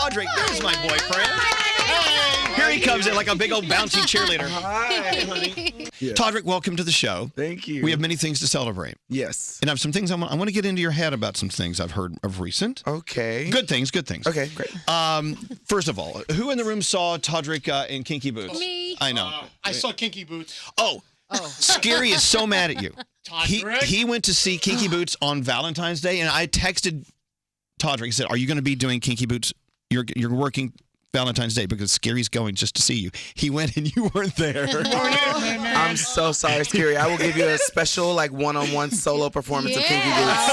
Todrick. There's my boyfriend. Hey, here he comes in like a big old bouncy cheerleader. Hi, honey. Yes. Todrick, welcome to the show. Thank you. We have many things to celebrate. Yes. And I have some things I want to get into your head about some things I've heard of recent. Okay. Good things, good things. Okay, great. First of all, who in the room saw Todrick in Kinky Boots? Me. I know. I saw Kinky Boots. Oh, Scary is so mad at you. Todrick? He went to see Kinky Boots on Valentine's Day, and I texted Todrick and said, "Are you going to be doing Kinky Boots? You're working Valentine's Day because Scary's going just to see you." He went and you weren't there. I'm so sorry, Scary. I will give you a special one-on-one solo performance of Kinky Boots.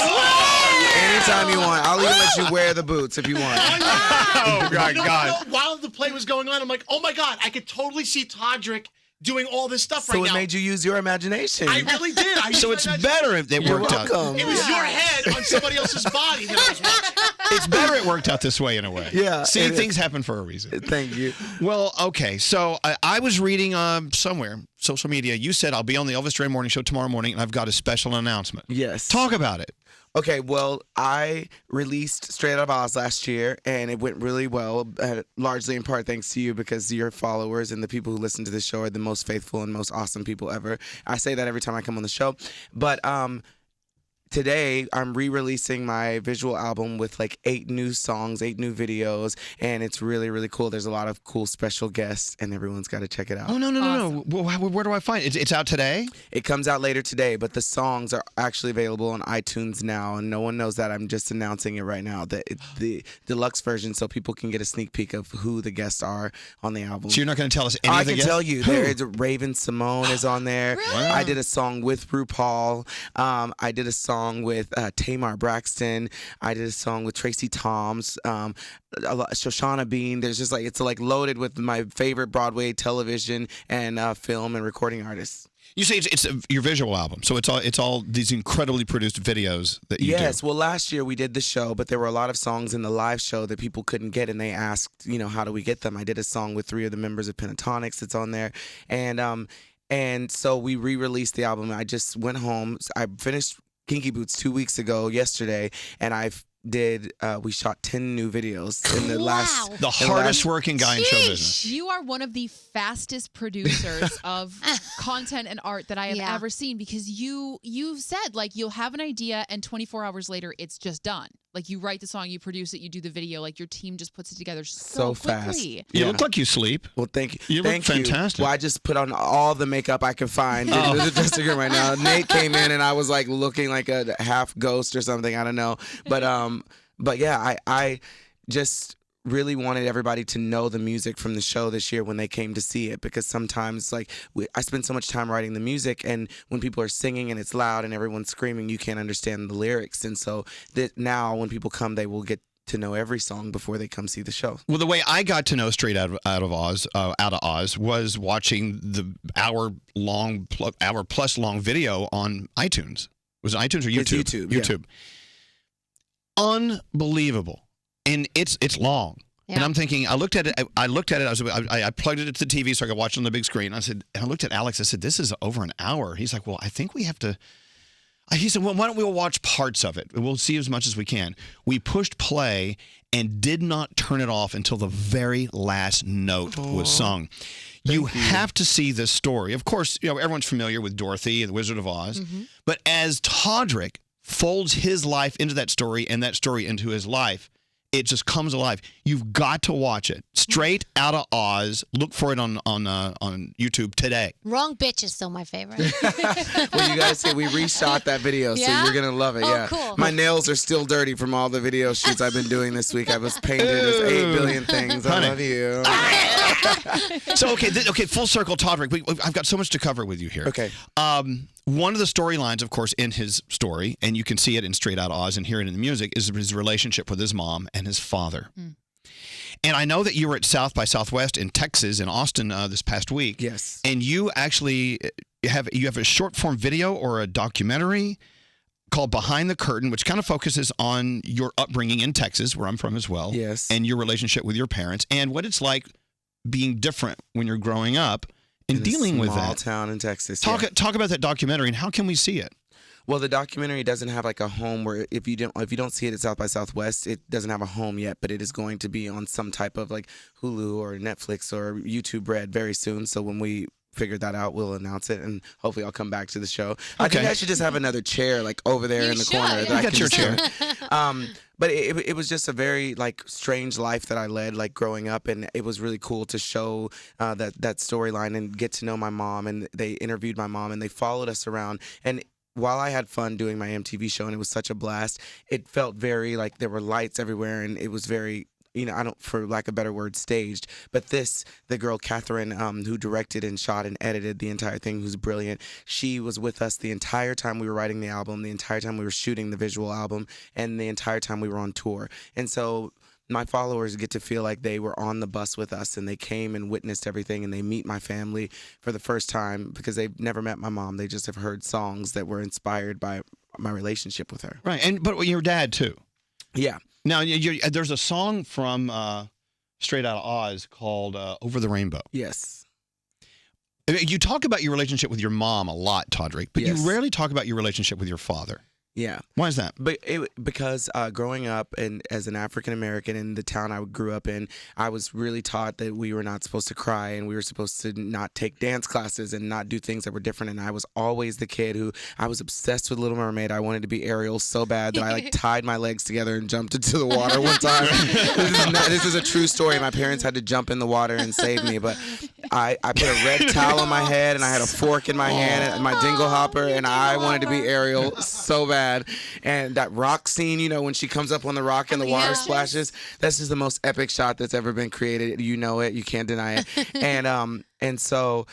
Anytime you want. I'll even let you wear the boots if you want. Oh, God. While the play was going on, I'm like, oh my God, I could totally see Todrick doing all this stuff right So now. it made you use your imagination. I really did. So it's better if it worked out. welcome. It was your head on somebody else's body that I was watching. It's better it worked out this way in a way. Yeah, See, it is. things happen for a reason. Thank you. Well, okay. So I was reading somewhere, social media, you said I'll be on the Elvis Duran Morning Show tomorrow morning, and I've got a special announcement. Yes. Talk about it. Okay, well, I released Straight Out of Oz last year, and it went really well, largely in part thanks to you because your followers and the people who listen to this show are the most faithful and most awesome people ever. I say that every time I come on the show. But today, I'm re-releasing my visual album with 8 new songs, 8 new videos, and it's really, really cool. There's a lot of cool special guests, and everyone's got to check it out. Oh, no. Well, where do I find it? It's out today? It comes out later today, but the songs are actually available on iTunes now, and no one knows that. I'm just announcing it right now, that it's the deluxe version, so people can get a sneak peek of who the guests are on the album. So you're not going to tell us any I of the can guests? tell you. There is Raven Simone is on there. Really? I did a song with RuPaul. I did a song with Tamar Braxton. I did a song with Tracy Toms. Shoshana Bean. There's just it's loaded with my favorite Broadway, television, and film and recording artists. You say it's your visual album, so it's all these incredibly produced videos that you do. Yes, well, last year we did the show, but there were a lot of songs in the live show that people couldn't get, and they asked, how do we get them? I did a song with 3 of the members of Pentatonics that's on there, and so we re-released the album. I just went home. I finished Kinky Boots 2 weeks ago, yesterday, and we shot 10 new videos in the last. The hardest working guy in show business. You are one of the fastest producers of content and art that I have ever seen, because you've said you'll have an idea and 24 hours later it's just done. You write the song, you produce it, you do the video. Your team just puts it together so fast. quickly. You look like you sleep. Well, thank you. You look fantastic. Well, I just put on all the makeup I could find in the dressing room right now. Nate came in and I was looking like a half ghost or something. I don't know, but yeah, I just really wanted everybody to know the music from the show this year when they came to see it, because sometimes I spend so much time writing the music, and when people are singing and it's loud and everyone's screaming, you can't understand the lyrics. And so that now when people come, they will get to know every song before they come see the show. Well, the way I got to know Straight Out of Oz was watching the hour plus long video on iTunes. Was it iTunes or YouTube? It's YouTube. YouTube. Yeah. Unbelievable. And it's long. Yeah. And I'm thinking, I looked at it. I plugged it to the TV so I could watch it on the big screen. And I looked at Alex. I said, this is over an hour. He's like, well, I think we have to. He said, well, why don't we watch parts of it? We'll see as much as we can. We pushed play and did not turn it off until the very last note was sung. You have to see this story. Of course, everyone's familiar with Dorothy and the Wizard of Oz. Mm-hmm. But as Todrick folds his life into that story and that story into his life, it just comes alive. You've got to watch it. Straight Out of Oz. Look for it on YouTube today. Wrong Bitch is still my favorite. Well, you guys see, we reshot that video, so Yeah? you're going to love it. Oh, Yeah. cool. My nails are still dirty from all the video shoots I've been doing this week. I was painted as 8 billion things. Honey. I love you. So, okay, full circle, Todrick. I've got so much to cover with you here. Okay. One of the storylines, of course, in his story, and you can see it in Straight Out Oz and hear it in the music, is his relationship with his mom and his father. Mm. And I know that you were at South by Southwest in Texas, in Austin, this past week. Yes. And you actually have a short form video or a documentary called Behind the Curtain, which kind of focuses on your upbringing in Texas, where I'm from as well. Yes. And your relationship with your parents and what it's like being different when you're growing up and dealing with that. Small town in Texas. Talk about that documentary and how can we see it? Well, the documentary doesn't have like a home where if you don't see it at South by Southwest, it doesn't have a home yet, but it is going to be on some type of like Hulu or Netflix or YouTube Red very soon. So when we figure that out, we'll announce it, and hopefully I'll come back to the show. I think I should just have another chair like over there in the corner. You got your chair. But it was just a very like strange life that I led like growing up, and it was really cool to show that storyline and get to know my mom. And they interviewed my mom and they followed us around. And while I had fun doing my MTV show and it was such a blast, it felt very like there were lights everywhere, and it was very, I don't, for lack of a better word, staged. But the girl Catherine, who directed and shot and edited the entire thing, who's brilliant, she was with us the entire time we were writing the album, the entire time we were shooting the visual album, and the entire time we were on tour. And so my followers get to feel like they were on the bus with us, and they came and witnessed everything, and they meet my family for the first time because they've never met my mom. They just have heard songs that were inspired by my relationship with her. Right, but your dad too. Yeah. Now, there's a song from Straight Outta Oz called Over the Rainbow. Yes. You talk about your relationship with your mom a lot, Todrick, but you rarely talk about your relationship with your father. Yeah. Why is that? Because growing up and as an African American in the town I grew up in, I was really taught that we were not supposed to cry and we were supposed to not take dance classes and not do things that were different. And I was always the kid who I was obsessed with Little Mermaid. I wanted to be Ariel so bad that I like tied my legs together and jumped into the water one time. This is a true story. My parents had to jump in the water and save me, but I put a red towel on my head and I had a fork in my hand and my dingle hopper, and I wanted to be Ariel so bad. And that rock scene, when she comes up on the rock and the water splashes, that's just the most epic shot that's ever been created. You know it, you can't deny it. And so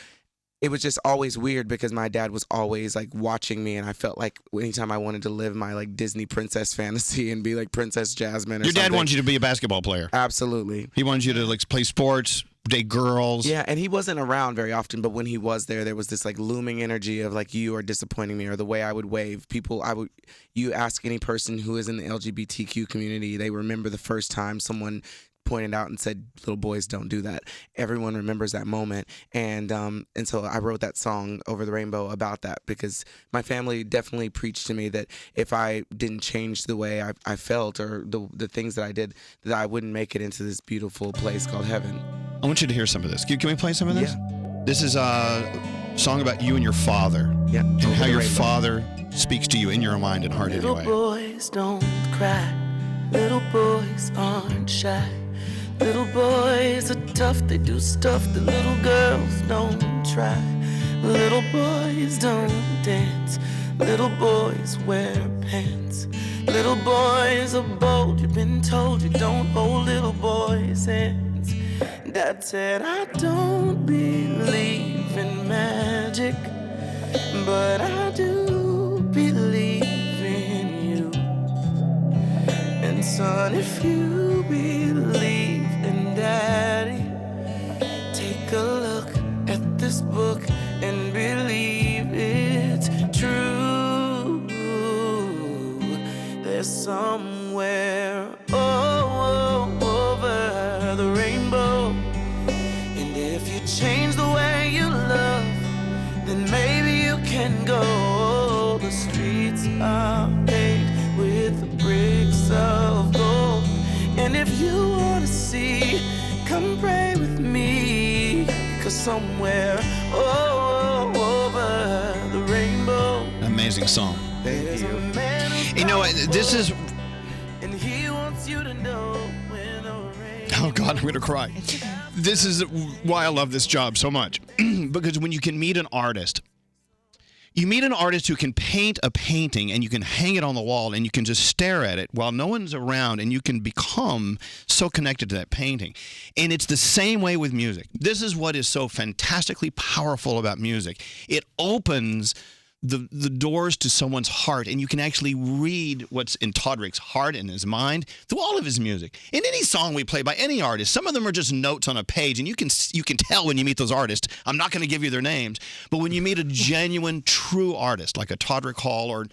it was just always weird because my dad was always like watching me, and I felt like anytime I wanted to live my like Disney princess fantasy and be like Princess Jasmine or Your dad something. wants you to be a basketball player. Absolutely. He wants you to like play sports, date girls. Yeah, and he wasn't around very often, but when he was there was this like looming energy of like, you are disappointing me, or the way I would wave. You ask any person who is in the LGBTQ community, they remember the first time someone pointed out and said, little boys don't do that. Everyone remembers that moment. And so I wrote that song Over the Rainbow about that, because my family definitely preached to me that if I didn't change the way I felt or the things that I did, that I wouldn't make it into this beautiful place called heaven. I want you to hear some of this. Can we play some of this? Yeah. This is a song about you and your father. Yeah. And how your Rainbow. father speaks to you in your mind and heart Little anyway. boys don't cry. Little boys aren't shy. Little boys are tough. They do stuff that little girls don't try. Little boys don't dance. Little boys wear pants. Little boys are bold. You've been told you don't hold little boys' hands. Dad said, I don't believe in magic, but I do believe in you. And son, if you believe in Daddy, take a look at this book and believe it's true. There's somewhere over the rainbow, and if you change the way you love, then maybe you can go. The streets are paved with bricks of gold, and if you want to see, come pray with me, 'cause somewhere over the rainbow, Amazing song. there's a man who's You know, this is... and he wants you to know when the rain. Oh, God, I'm going to cry. This is why I love this job so much. Because when you can meet an artist, you meet an artist who can paint a painting and you can hang it on the wall and you can just stare at it while no one's around, and you can become so connected to that painting. And it's the same way with music. This is what is so fantastically powerful about music. It opens the doors to someone's heart, and you can actually read what's in Todrick's heart and his mind through all of his music. In any song we play by any artist, some of them are just notes on a page, and you can tell when you meet those artists. I'm not going to give you their names, but when you meet a genuine, true artist like a Todrick Hall, or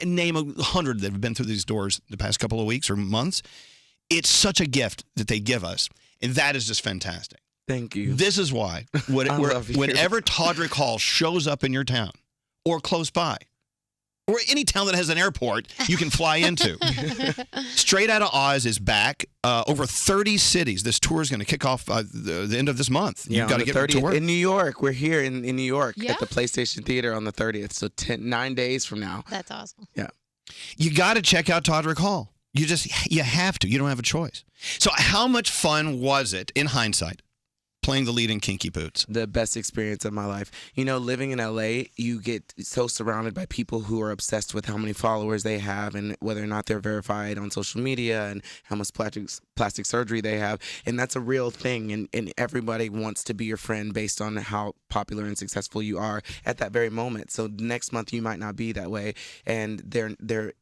name 100 that have been through these doors the past couple of weeks or months, it's such a gift that they give us, and that is just fantastic. Thank you. This is why love you. whenever Todrick Hall shows up in your town or close by, or any town that has an airport you can fly into. Straight Outta Oz is back. Over 30 cities. This tour is going to kick off the end of this month. Yeah, You've got to get to work. in New York. We're here in New York Yeah. at the PlayStation Theater on the 30th. So 9 days from now. That's awesome. Yeah. You got to check out Todrick Hall. You have to. You don't have a choice. So how much fun was it, in hindsight, playing the lead in Kinky Boots? The best experience of my life. You know, living in LA, you get so surrounded by people who are obsessed with how many followers they have and whether or not they're verified on social media and how much plastic surgery they have. And that's a real thing. And everybody wants to be your friend based on how popular and successful you are at that very moment. So next month you might not be that way. And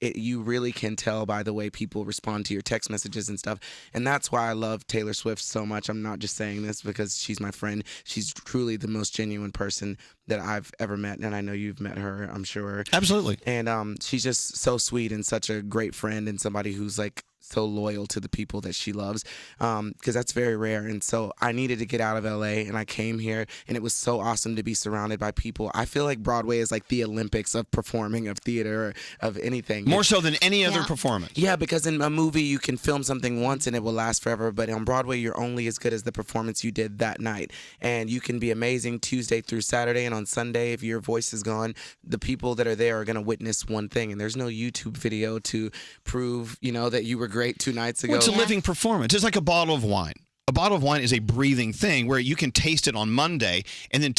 you really can tell by the way people respond to your text messages and stuff. And that's why I love Taylor Swift so much. I'm not just saying this because she's my friend. She's truly the most genuine person that I've ever met, and I know you've met her, I'm sure. Absolutely. And she's just so sweet and such a great friend and somebody who's like so loyal to the people that she loves, because that's very rare. And so I needed to get out of LA, and I came here, and it was so awesome to be surrounded by people. I feel like Broadway is like the Olympics of performing, of theater, or of anything. More so than any other Yeah. performance. Yeah, because in a movie you can film something once and it will last forever, but on Broadway you're only as good as the performance you did that night. And you can be amazing Tuesday through Saturday, and on Sunday, if your voice is gone, the people that are there are going to witness one thing, and there's no YouTube video to prove, that you were great 2 nights ago. Well, it's a living performance. It's like a bottle of wine. A bottle of wine is a breathing thing where you can taste it on Monday and then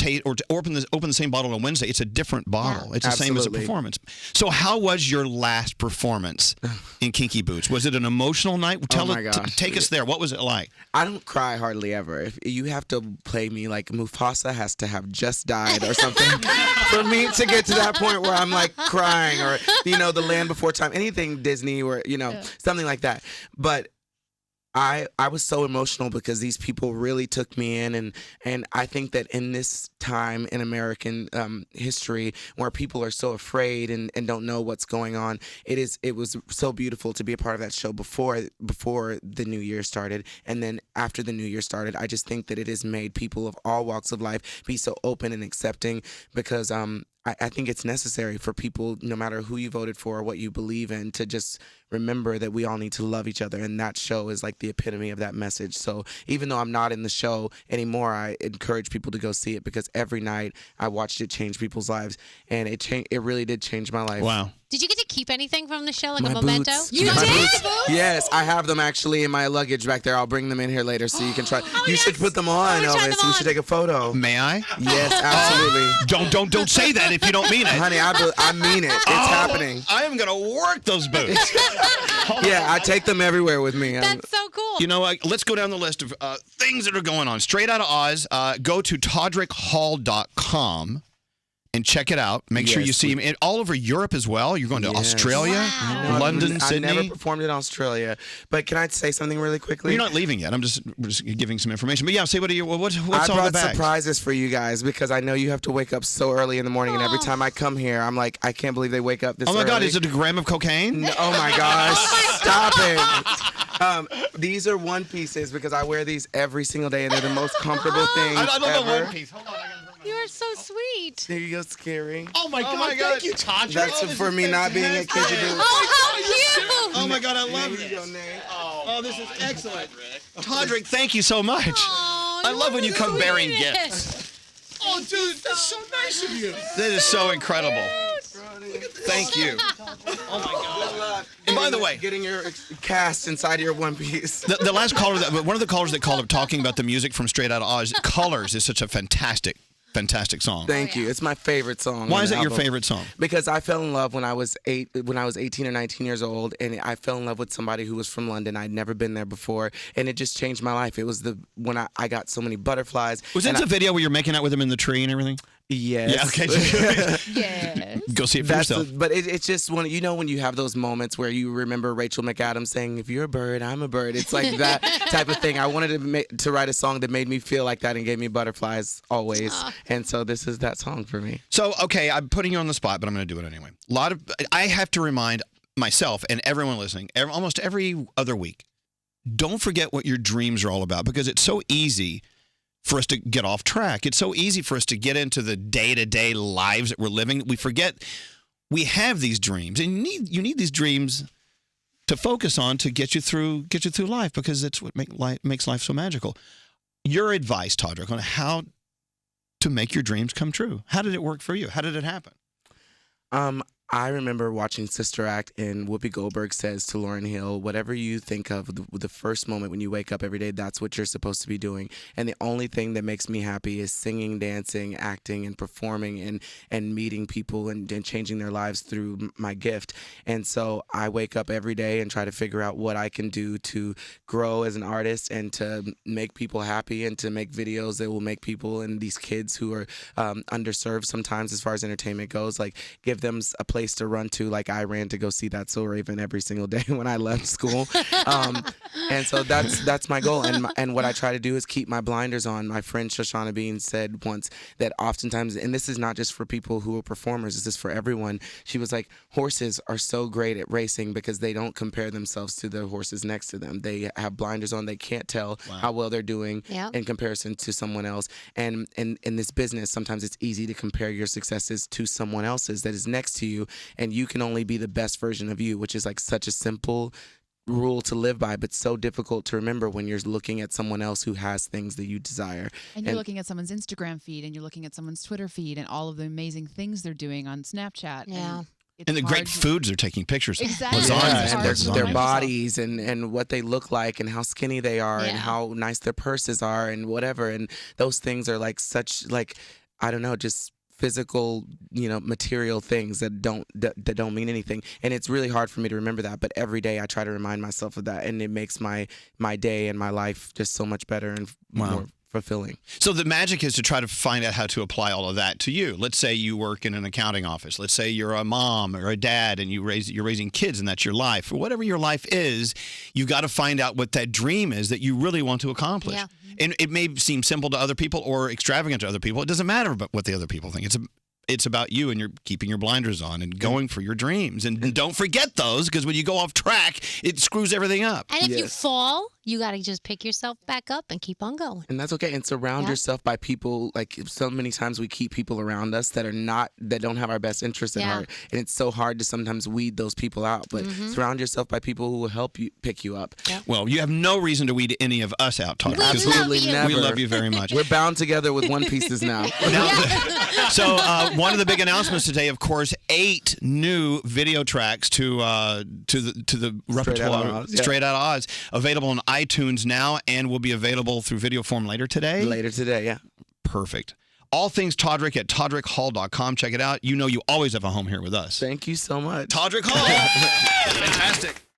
open the same bottle on Wednesday. It's a different bottle. It's the same as a Absolutely. performance. So how was your last performance in Kinky Boots? Was it an emotional night? my gosh. Take us there. What was it like? I don't cry hardly ever. If you have to play me like Mufasa has to have just died or something for me to get to that point where I'm like crying, or The Land Before Time, anything Disney, or something like that. But I was so emotional because these people really took me in, and I think that in this time in American history where people are so afraid and don't know what's going on, it was so beautiful to be a part of that show before the new year started, and then after the new year started. I just think that it has made people of all walks of life be so open and accepting, because I think it's necessary for people, no matter who you voted for or what you believe in, to just remember that we all need to love each other. And that show is like the epitome of that message. So even though I'm not in the show anymore, I encourage people to go see it, because every night I watched it change people's lives. And it really did change my life. Wow. Did you get to keep anything from the show, like My a memento? boots. You My did? boots. Yes, I have them actually in my luggage back there. I'll bring them in here later so you can try. You should put them on, Oh, try Elvis. them We should on. take a photo. May I? Yes, absolutely. Don't say that if you don't mean it. Honey, I mean it. It's happening. I am going to work those boots. Yeah, I take them everywhere with me. That's so cool. You know what? Let's go down the list of things that are going on. Straight Outta Oz, go to todrickhall.com and check it out. Make sure Yes, you see him all over Europe as well. You're going to Yes. Australia, Wow. London, I Sydney. never performed in Australia. But can I say something really quickly? You're not leaving yet. I'm just giving some information. But yeah, say what's I on the brought bag? surprises for you guys, because I know you have to wake up so early in the morning, and every Oh. time I come here, I'm like, I can't believe they wake up this Oh my early. God, is it a gram of cocaine? No, oh my gosh, stop it. These are one pieces because I wear these every single day, and they're the most comfortable things I love ever. the one piece. Hold on, I gotta You are so sweet. There you go, Scary. Oh my God! my God. Thank you, Todrick. That's for me not being a kid. Oh, how cute. Oh my God, I love There you this. go, Nate. Oh, this is excellent. Todrick, thank you so much. Oh, I love when you come bearing sweetest. gifts. Oh, dude, that's so nice of you. That is so incredible. Thank you. Good luck. And by the way, Getting your cast inside your one piece. the last caller, one of the callers that called up talking about the music from Straight Outta Oz, Colors is such a fantastic song. Thank you. It's my favorite song. Why on is the it your album. favorite song? Because I fell in love when I was 18 or 19 years old, and I fell in love with somebody who was from London. I'd never been there before, and it just changed my life. It was when I got so many butterflies. Was it and the video where you're making out with him in the tree and everything? Yes. Yeah, okay. Yes. Go see it for yourself. But it's just when you have those moments where you remember Rachel McAdams saying, "If you're a bird, I'm a bird." It's like that type of thing. I wanted to write a song that made me feel like that and gave me butterflies always, and so this is that song for me. So, okay, I'm putting you on the spot, but I'm going to do it anyway. I have to remind myself and everyone listening, almost every other week, don't forget what your dreams are all about, because it's so easy for us to get off track. It's so easy for us to get into the day-to-day lives that we're living. We forget we have these dreams, and you need these dreams to focus on to get you through life, because that's what makes life so magical. Your advice, Todrick, on how to make your dreams come true. How did it work for you? How did it happen? I remember watching Sister Act, and Whoopi Goldberg says to Lauryn Hill, whatever you think of the first moment when you wake up every day, that's what you're supposed to be doing. And the only thing that makes me happy is singing, dancing, acting, and performing, and meeting people and changing their lives through my gift. And so I wake up every day and try to figure out what I can do to grow as an artist and to make people happy and to make videos that will make people and these kids who are underserved sometimes as far as entertainment goes, like give them a place to run to. Like I ran to go see That's So Raven every single day when I left school. And so that's my goal. And what I try to do is keep my blinders on. My friend Shoshana Bean said once that oftentimes, and this is not just for people who are performers, this is for everyone. She was like, horses are so great at racing because they don't compare themselves to the horses next to them. They have blinders on. They can't tell how well they're doing in comparison to someone else. And in this business, sometimes it's easy to compare your successes to someone else's that is next to you. And you can only be the best version of you, which is like such a simple rule to live by, but so difficult to remember when you're looking at someone else who has things that you desire. And you're looking at someone's Instagram feed, and you're looking at someone's Twitter feed, and all of the amazing things they're doing on Snapchat. Yeah. And the great foods they're taking pictures of. Exactly. Lasagnas. And their bodies and what they look like and how skinny they are and how nice their purses are and whatever. And those things are like such, like, I don't know, just physical, material things that don't mean anything. And it's really hard for me to remember that, but every day I try to remind myself of that, and it makes my day and my life just so much better and more fulfilling. So the magic is to try to find out how to apply all of that to you. Let's say you work in an accounting office. Let's say you're a mom or a dad and you're raising kids, and that's your life. Or whatever your life is, you got to find out what that dream is that you really want to accomplish. Yeah. And it may seem simple to other people or extravagant to other people. It doesn't matter about what the other people think. It's about you, and you're keeping your blinders on and going for your dreams. And don't forget those, because when you go off track, it screws everything up. And if you fall, you got to just pick yourself back up and keep on going. And that's okay. And surround yourself by people. Like, so many times we keep people around us that don't have our best interests at heart. And it's so hard to sometimes weed those people out. But surround yourself by people who will help you pick you up. Yep. Well, you have no reason to weed any of us out, Todd. Absolutely never. We love you very much. We're bound together with one pieces now. So one of the big announcements today, of course, 8 new video tracks to the repertoire Straight Outta Oz, available on iTunes now, and will be available through video form later today. Later today, yeah. Perfect. All things Todrick at TodrickHall.com. Check it out. You always have a home here with us. Thank you so much. Todrick Hall. Fantastic.